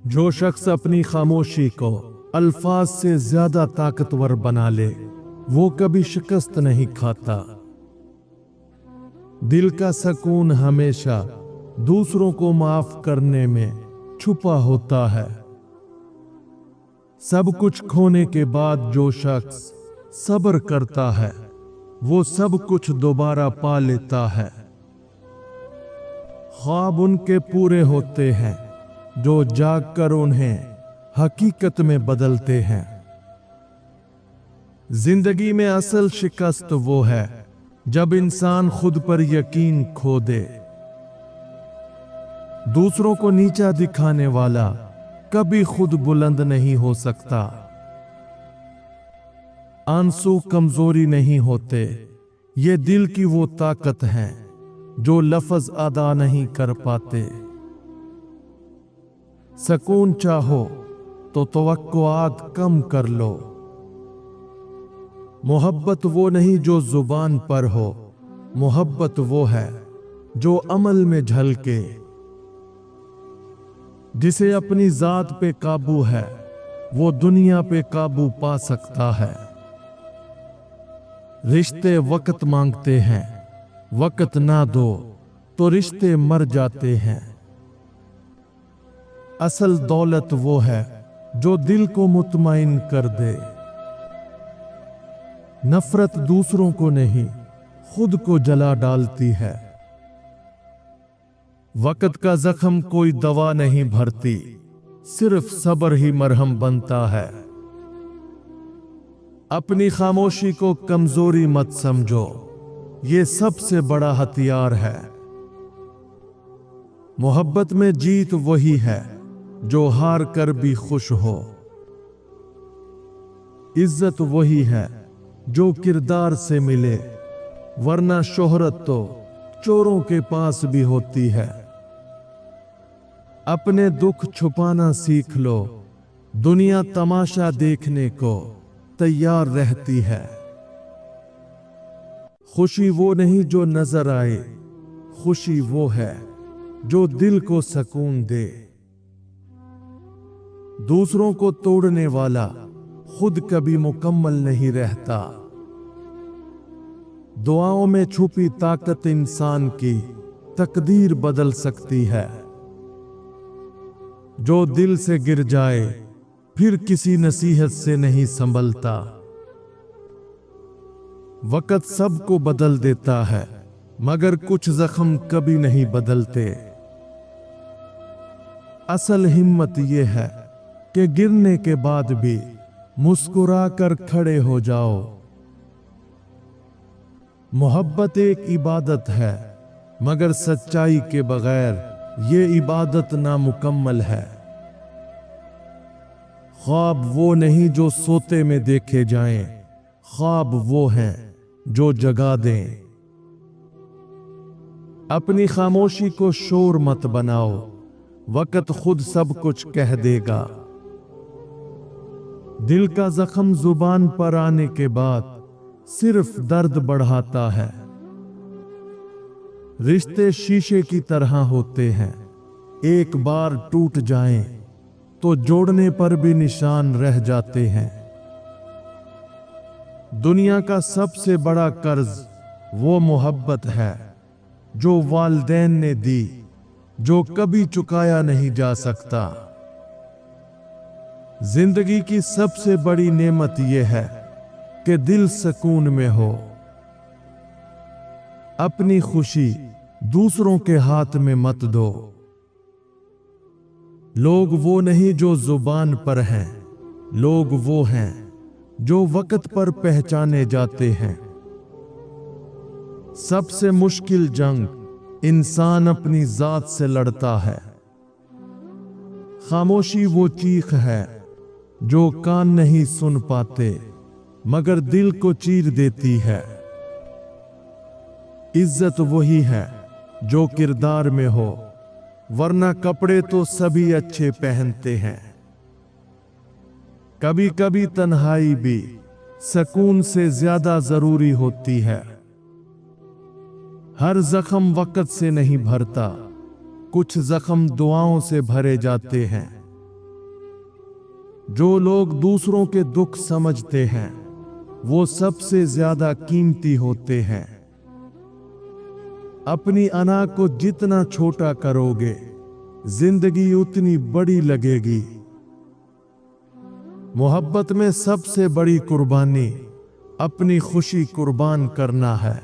जो शख्स अपनी खामोशी को अल्फाज से ज्यादा ताकतवर बना ले वो कभी शिकस्त नहीं खाता। दिल का सुकून हमेशा दूसरों को माफ करने में छुपा होता है। सब कुछ खोने के बाद जो शख्स सब्र करता है वो सब कुछ दोबारा पा लेता है। ख्वाब उनके पूरे होते हैं जो जागकर उन्हें हकीकत में बदलते हैं। जिंदगी में असल शिकस्त वो है जब इंसान खुद पर यकीन खो दे। दूसरों को नीचा दिखाने वाला कभी खुद बुलंद नहीं हो सकता। आंसू कमजोरी नहीं होते, ये दिल की वो ताकत है जो लफ्ज अदा नहीं कर पाते। सुकून चाहो तो तवक्कुआत कम कर लो। मोहब्बत वो नहीं जो जुबान पर हो, मोहब्बत वो है जो अमल में झलके। जिसे अपनी जात पे काबू है वो दुनिया पे काबू पा सकता है। रिश्ते वक्त मांगते हैं, वक्त ना दो तो रिश्ते मर जाते हैं। असल दौलत वो है जो दिल को मुतमईन कर दे। नफरत दूसरों को नहीं खुद को जला डालती है। वक्त का जख्म कोई दवा नहीं भरती, सिर्फ सब्र ही मरहम बनता है। अपनी खामोशी को कमजोरी मत समझो, ये सबसे बड़ा हथियार है। मोहब्बत में जीत वही है जो हार कर भी खुश हो। इज्जत वही है जो किरदार से मिले, वरना शोहरत तो चोरों के पास भी होती है। अपने दुख छुपाना सीख लो, दुनिया तमाशा देखने को तैयार रहती है। खुशी वो नहीं जो नजर आए, खुशी वो है जो दिल को सुकून दे। दूसरों को तोड़ने वाला खुद कभी मुकम्मल नहीं रहता। दुआओं में छुपी ताकत इंसान की तकदीर बदल सकती है। जो दिल से गिर जाए फिर किसी नसीहत से नहीं संभलता। वक्त सबको बदल देता है मगर कुछ जख्म कभी नहीं बदलते। असल हिम्मत यह है कि गिरने के बाद भी मुस्कुरा कर खड़े हो जाओ। मोहब्बत एक इबादत है मगर सच्चाई के बगैर ये इबादत नामुकम्मल है। ख्वाब वो नहीं जो सोते में देखे जाएं, ख्वाब वो हैं जो जगा दें। अपनी खामोशी को शोर मत बनाओ, वक्त खुद सब कुछ कह देगा। दिल का जख्म जुबान पर आने के बाद सिर्फ दर्द बढ़ाता है। रिश्ते शीशे की तरह होते हैं, एक बार टूट जाएं तो जोड़ने पर भी निशान रह जाते हैं। दुनिया का सबसे बड़ा कर्ज वो मोहब्बत है जो वालिदैन ने दी, जो कभी चुकाया नहीं जा सकता। जिंदगी की सबसे बड़ी नेमत यह है कि दिल सुकून में हो। अपनी खुशी दूसरों के हाथ में मत दो। लोग वो नहीं जो जुबान पर हैं, लोग वो हैं जो वक्त पर पहचाने जाते हैं। सबसे मुश्किल जंग इंसान अपनी जात से लड़ता है। खामोशी वो चीख है जो कान नहीं सुन पाते मगर दिल को चीर देती है। इज्जत वही है जो किरदार में हो, वरना कपड़े तो सभी अच्छे पहनते हैं। कभी कभी तन्हाई भी सुकून से ज्यादा जरूरी होती है। हर जख्म वक्त से नहीं भरता, कुछ जख्म दुआओं से भरे जाते हैं। जो लोग दूसरों के दुख समझते हैं वो सबसे ज्यादा कीमती होते हैं। अपनी अना को जितना छोटा करोगे जिंदगी उतनी बड़ी लगेगी। मोहब्बत में सबसे बड़ी कुर्बानी अपनी खुशी कुर्बान करना है।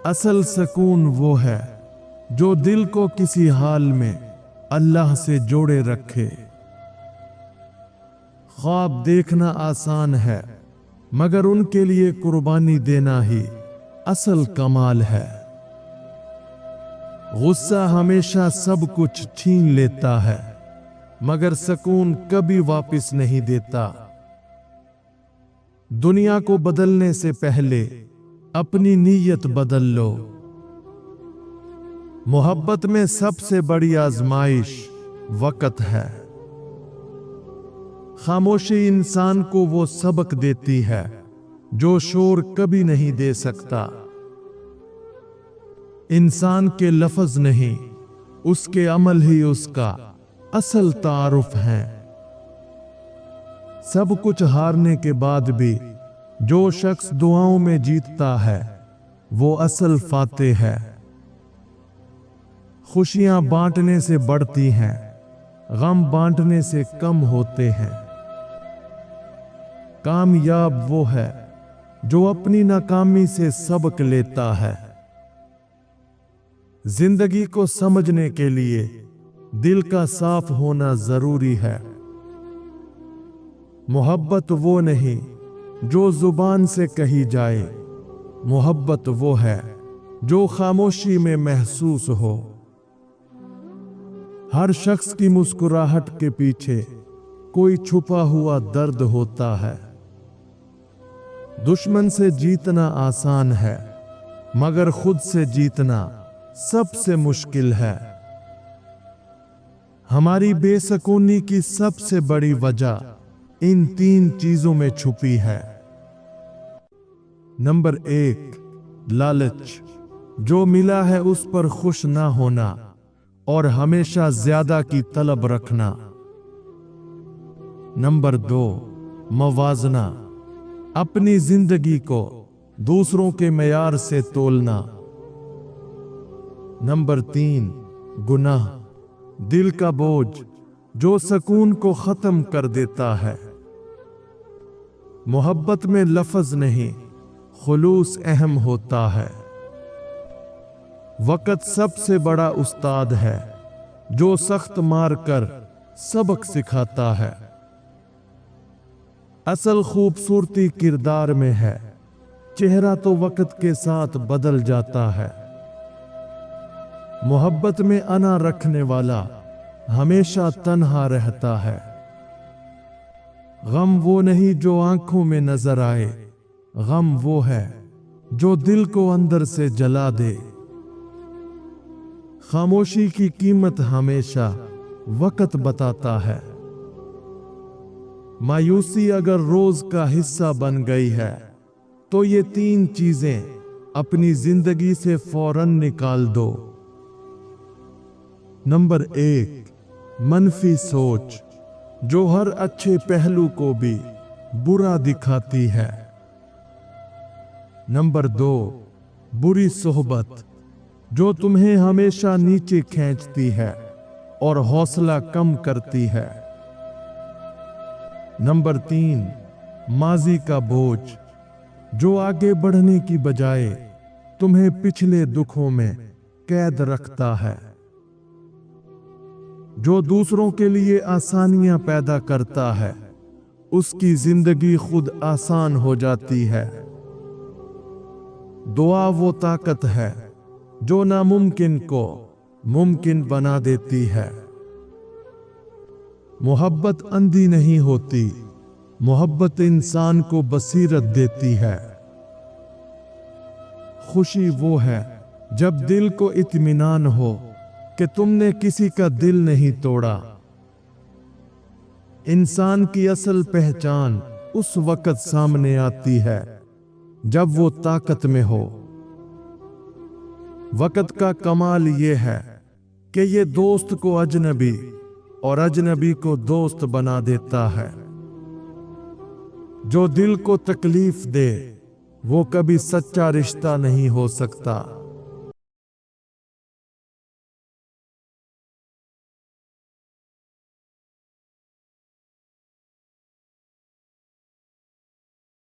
असल सुकून वो है जो दिल को किसी हाल में अल्लाह से जोड़े रखे। ख्वाब देखना आसान है मगर उनके लिए कुर्बानी देना ही असल कमाल है। गुस्सा हमेशा सब कुछ छीन लेता है मगर सुकून कभी वापस नहीं देता। दुनिया को बदलने से पहले अपनी नीयत बदल लो। मोहब्बत में सबसे बड़ी आजमाइश वक्त है। खामोशी इंसान को वो सबक देती है जो शोर कभी नहीं दे सकता। इंसान के लफ्ज नहीं उसके अमल ही उसका असल तारुफ है। सब कुछ हारने के बाद भी जो शख्स दुआओं में जीतता है वो असल फातेह है। खुशियां बांटने से बढ़ती हैं, गम बांटने से कम होते हैं। कामयाब वो है जो अपनी नाकामी से सबक लेता है। जिंदगी को समझने के लिए दिल का साफ होना जरूरी है। मोहब्बत वो नहीं जो जुबान से कही जाए, मोहब्बत वो है जो खामोशी में महसूस हो। हर शख्स की मुस्कुराहट के पीछे कोई छुपा हुआ दर्द होता है। दुश्मन से जीतना आसान है मगर खुद से जीतना सबसे मुश्किल है। हमारी बेसुकूनी की सबसे बड़ी वजह इन 3 चीजों में छुपी है। नंबर 1, लालच। जो मिला है उस पर खुश ना होना और हमेशा ज्यादा की तलब रखना। नंबर 2, मवाजना। अपनी जिंदगी को दूसरों के मेयार से तोलना। नंबर 3, गुनाह। दिल का बोझ जो सुकून को खत्म कर देता है। मोहब्बत में लफ्ज नहीं खुलूस अहम होता है। वक्त सबसे बड़ा उस्ताद है जो सख्त मार कर सबक सिखाता है। असल खूबसूरती किरदार में है, चेहरा तो वक्त के साथ बदल जाता है। मोहब्बत में अना रखने वाला हमेशा तन्हा रहता है। गम वो नहीं जो आंखों में नजर आए, गम वो है जो दिल को अंदर से जला दे। खामोशी की कीमत हमेशा वक्त बताता है। मायूसी अगर रोज का हिस्सा बन गई है तो ये 3 चीजें अपनी जिंदगी से फौरन निकाल दो। नंबर 1, मनफी सोच जो हर अच्छे पहलू को भी बुरा दिखाती है। नंबर 2, बुरी सोहबत जो तुम्हें हमेशा नीचे खींचती है और हौसला कम करती है। नंबर 3, माजी का बोझ जो आगे बढ़ने की बजाय तुम्हें पिछले दुखों में कैद रखता है। जो दूसरों के लिए आसानियां पैदा करता है उसकी जिंदगी खुद आसान हो जाती है। दुआ वो ताकत है जो नामुमकिन को मुमकिन बना देती है। मोहब्बत अंधी नहीं होती, मोहब्बत इंसान को बसीरत देती है। खुशी वो है जब दिल को इत्मीनान हो कि तुमने किसी का दिल नहीं तोड़ा। इंसान की असल पहचान उस वक्त सामने आती है जब वो ताकत में हो। वक्त का कमाल ये है कि ये दोस्त को अजनबी और अजनबी को दोस्त बना देता है। जो दिल को तकलीफ दे वो कभी सच्चा रिश्ता नहीं हो सकता।